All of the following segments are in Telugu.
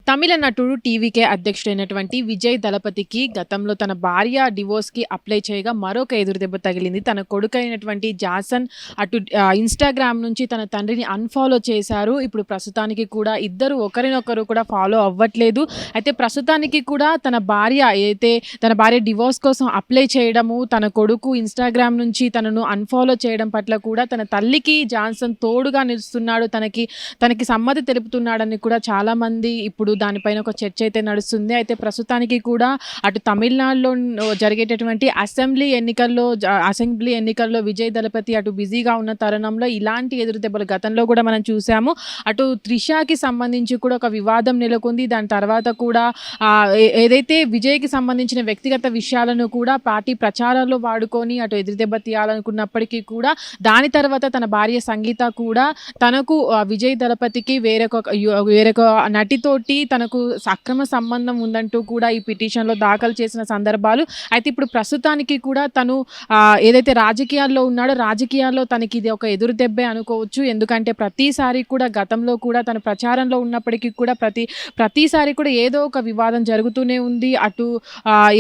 తమిళ నటుడు టీవీకే అధ్యక్షుడైనటువంటి విజయ్ దళపతికి గతంలో తన భార్య డివోర్స్‌కి అప్లై చేయగా మరొక ఎదురుదెబ్బ తగిలింది. తన కొడుకైనటువంటి జాసన్ అటు ఇన్‌స్టాగ్రామ్ నుంచి తన తండ్రిని అన్‌ఫాలో చేశారు. ఇప్పుడు ప్రస్తుతానికి కూడా ఇద్దరు ఒకరినొకరు కూడా ఫాలో అవ్వట్లేదు. అయితే ప్రస్తుతానికి కూడా తన భార్య డివోర్స్ కోసం అప్లై చేయడము, తన కొడుకు ఇన్‌స్టాగ్రామ్ నుంచి తనను అన్‌ఫాలో చేయడం పట్ల కూడా తన తల్లికి జాన్సన్ తోడుగా నిలుస్తున్నాడు. తనకి సమ్మతి తెలుపుతున్నాడని కూడా చాలామంది ఇప్పుడు దానిపైన ఒక చర్చ అయితే నడుస్తుంది. అయితే ప్రస్తుతానికి కూడా అటు తమిళనాడులో జరిగేటటువంటి అసెంబ్లీ ఎన్నికల్లో విజయ్ దళపతి అటు బిజీగా ఉన్న తరుణంలో ఇలాంటి ఎదురుదెబ్బలు గతంలో కూడా మనం చూసాము. అటు త్రిషాకి సంబంధించి కూడా ఒక వివాదం నెలకొంది. దాని తర్వాత కూడా ఏదైతే విజయ్కి సంబంధించిన వ్యక్తిగత విషయాలను కూడా పార్టీ ప్రచారాల్లో వాడుకొని అటు ఎదురుదెబ్బ తీయాలనుకున్నప్పటికీ కూడా దాని తర్వాత తన భార్య సంగీత కూడా తనకు విజయ్ దళపతికి వేరొక నటితోటి తనకు సక్రమ సంబంధం ఉందంటూ కూడా ఈ పిటిషన్లో దాఖలు చేసిన సందర్భాలు. అయితే ఇప్పుడు ప్రస్తుతానికి కూడా తను ఏదైతే రాజకీయాల్లో ఉన్నాడో రాజకీయాల్లో తనకి ఇది ఒక ఎదురుదెబ్బే అనుకోవచ్చు. ఎందుకంటే ప్రతిసారి కూడా గతంలో కూడా తన ప్రచారంలో ఉన్నప్పటికీ కూడా ప్రతిసారి కూడా ఏదో ఒక వివాదం జరుగుతూనే ఉంది. అటు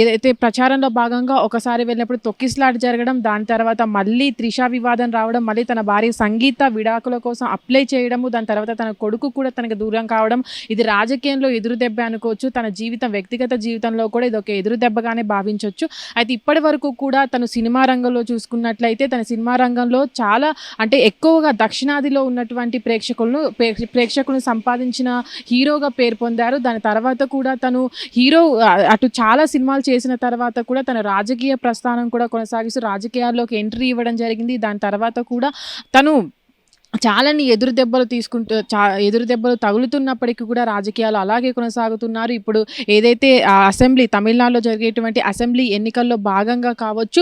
ఏదైతే ప్రచారంలో భాగంగా ఒకసారి వెళ్ళినప్పుడు తొక్కిసలాట జరగడం, దాని తర్వాత మళ్ళీ త్రిషా వివాదం రావడం, మళ్ళీ తన భార్య సంగీత విడాకుల కోసం అప్లై చేయడము, దాని తర్వాత తన కొడుకు కూడా తనకు దూరం కావడం, ఇది రాజకీయంలో ఎదురుదెబ్బ అనుకోవచ్చు. తన వ్యక్తిగత జీవితంలో కూడా ఇది ఒక ఎదురుదెబ్బగానే భావించవచ్చు. అయితే ఇప్పటి వరకు కూడా తను సినిమా రంగంలో చూసుకున్నట్లయితే తన సినిమా రంగంలో చాలా అంటే ఎక్కువగా దక్షిణాదిలో ఉన్నటువంటి ప్రేక్షకులను సంపాదించిన హీరోగా పేరు పొందారు. దాని తర్వాత కూడా తను అటు చాలా సినిమాలు చేసిన తర్వాత కూడా తన రాజకీయ ప్రస్థానం కూడా కొనసాగిస్తూ రాజకీయాల్లోకి ఎంట్రీ ఇవ్వడం జరిగింది. దాని తర్వాత కూడా తను చాలాని ఎదురుదెబ్బలు తగులుతున్నప్పటికీ కూడా రాజకీయాలు అలాగే కొనసాగుతున్నారు. ఇప్పుడు ఏదైతే తమిళనాడులో జరిగేటువంటి అసెంబ్లీ ఎన్నికల్లో భాగంగా కావచ్చు,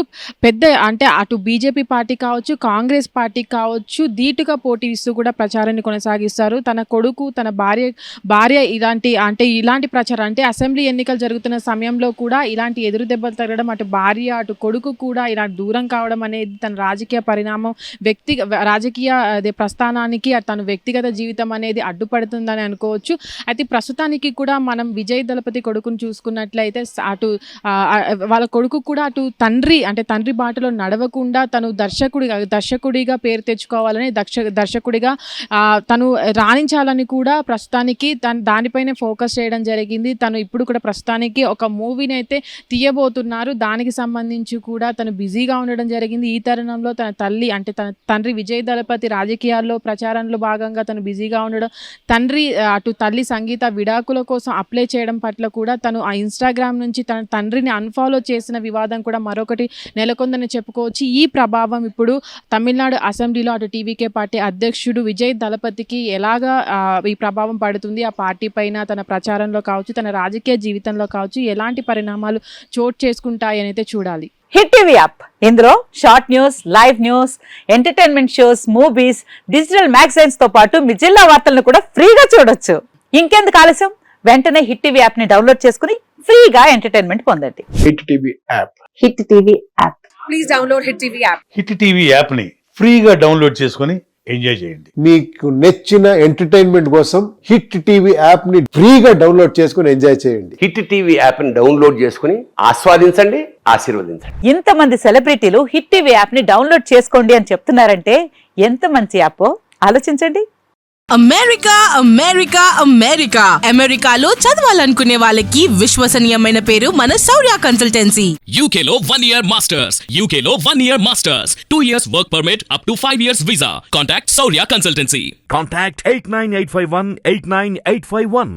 అంటే అటు బీజేపీ పార్టీ కావచ్చు, కాంగ్రెస్ పార్టీ కావచ్చు, ధీటుగా పోటీ ఇస్తూ కూడా ప్రచారాన్ని కొనసాగిస్తారు. తన కొడుకు, తన భార్య ఇలాంటి ప్రచారం అంటే అసెంబ్లీ ఎన్నికలు జరుగుతున్న సమయంలో కూడా ఇలాంటి ఎదురుదెబ్బలు తగలడం, అటు భార్య అటు కొడుకు కూడా ఇలా దూరం కావడం అనేది తన రాజకీయ పరిణామం రాజకీయ ప్రస్థానానికి తన వ్యక్తిగత జీవితం అనేది అడ్డుపడుతుందని అనుకోవచ్చు. అయితే ప్రస్తుతానికి కూడా మనం విజయ్ దళపతి కొడుకును చూసుకున్నట్లయితే అటు వాళ్ళ కొడుకు కూడా అటు తండ్రి బాటలో నడవకుండా తను దర్శకుడిగా పేరు తెచ్చుకోవాలని దర్శకుడిగా తను రాణించాలని కూడా ప్రస్తుతానికి దానిపైనే ఫోకస్ చేయడం జరిగింది. తను ఇప్పుడు కూడా ప్రస్తుతానికి ఒక మూవీని అయితే తీయబోతున్నారు. దానికి సంబంధించి కూడా తను బిజీగా ఉండడం జరిగింది. ఈ తరుణంలో తన తండ్రి విజయ్ దళపతి రాజకీయాల్లో ప్రచారంలో భాగంగా తను బిజీగా ఉండడం, అటు తల్లి సంగీత విడాకుల కోసం అప్లై చేయడం పట్ల కూడా తను ఆ ఇన్స్టాగ్రామ్ నుంచి తన తండ్రిని అన్ఫాలో చేసిన వివాదం కూడా మరొకటి నెలకొందని చెప్పుకోవచ్చు. ఈ ప్రభావం ఇప్పుడు తమిళనాడు అసెంబ్లీలో అటు టీవీకే పార్టీ అధ్యక్షుడు విజయ్ దళపతికి ఎలాగా ఈ ప్రభావం పడుతుంది, ఆ పార్టీ పైన తన ప్రచారంలో కావచ్చు, తన రాజకీయ జీవితంలో కావచ్చు ఎలాంటి పరిణామాలు చోటు చేసుకుంటాయని అయితే చూడాలి. హిట్ టీవీ యాప్, ఇందులో short news, live news, entertainment shows, movies, digital magazines తో పాటు మీ జిల్లా వార్తలను కూడా ఫ్రీగా చూడొచ్చు. ఇంకెందుకు ఆలస్యం, వెంటనే హిట్ టీవీ యాప్ ని డౌన్లోడ్ చేసుకుని ఫ్రీగా ఎంటర్టైన్మెంట్ పొందండి. Hit TV app, hit TV app, please download hit TV app. Hit TV app ని ఫ్రీగా డౌన్లోడ్ చేసుకుని ఎంజాయ్ చేయండి. మీకు నచ్చిన ఎంటర్టైన్మెంట్ కోసం హిట్ టీవీ యాప్ ని ఫ్రీగా డౌన్లోడ్ చేసుకుని ఎంజాయ్ చేయండి. హిట్ టీవీ యాప్ ని డౌన్లోడ్ చేసుకుని ఆస్వాదించండి, ఆశీర్వదించండి. ఇంతమంది సెలబ్రిటీలు హిట్ టీవీ యాప్ ని డౌన్లోడ్ చేసుకోండి అని చెప్తున్నారంటే ఎంత మంచి యాప్ ఆలోచించండి. అమెరికాలో చదవాలనుకునే వాళ్ళకి విశ్వసనీయమైన పేరు మన శౌర్య కన్సల్టెన్సీ. UK లో 1 year masters, 2 years work permit up to 5 years visa. Contact Saurya Consultancy. Contact 89851 89851.